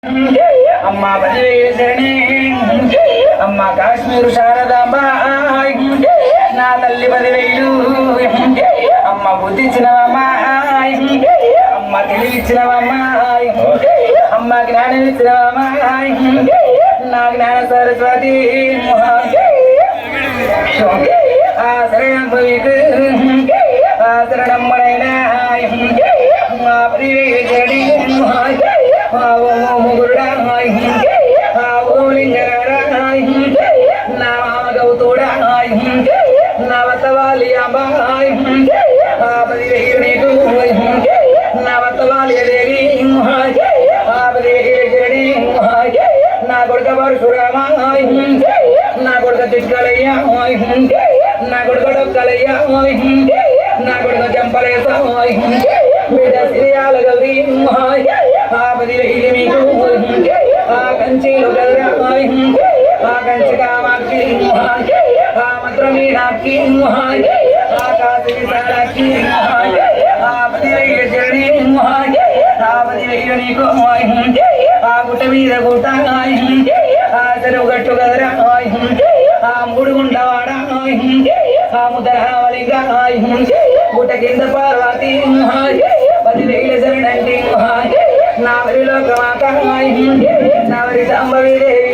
అమ్మ పదివేసరణి అమ్మ కాశ్మీరు శారదాబాయ్ నా తల్లి 10,000 అమ్మ బుద్ధిచ్చినవమ్మాయ్ అమ్మ తెలివిచ్చినవమ్మాయ్ అమ్మ జ్ఞానం ఇచ్చినవమ్మాయ్ నా జ్ఞాన సరస్వతి శరణం భవికు శరణం మడైనాయ్ మా పదివేసరణి ముగురుడాయ్ ఓలింగరాయ్ నా గౌతుడాయ్ నా వతవాలి అమ్మాయ్ 10,000 నీకు నా వతవాలి దేవి 10,000 నా కొడుక పరశురామాయ్ నా కొడుక తిక్కలయ్యాయ్ నా కొడుక డొక్కలయ్యాయ్ నా కొడుక చంపలేసాయ్ బిడ్డ శ్రీయాల గౌరీ 10,000 మీకు కంచిలో గౌరాయ్ కంచి కామాక్షి మంత్ర మీనాక్షి కాశీ విశాలాక్షి 10,000 నీకు గుట్ట మీద గుట్ట చెరువు గట్టు గదరాయ్ ముడుగుండవాడ ముదరావళింగ గుట్ట కింద పార్వతి 10,000 శరణంటి నా వరిలో కమాక నా వరి సాంబవి దేవి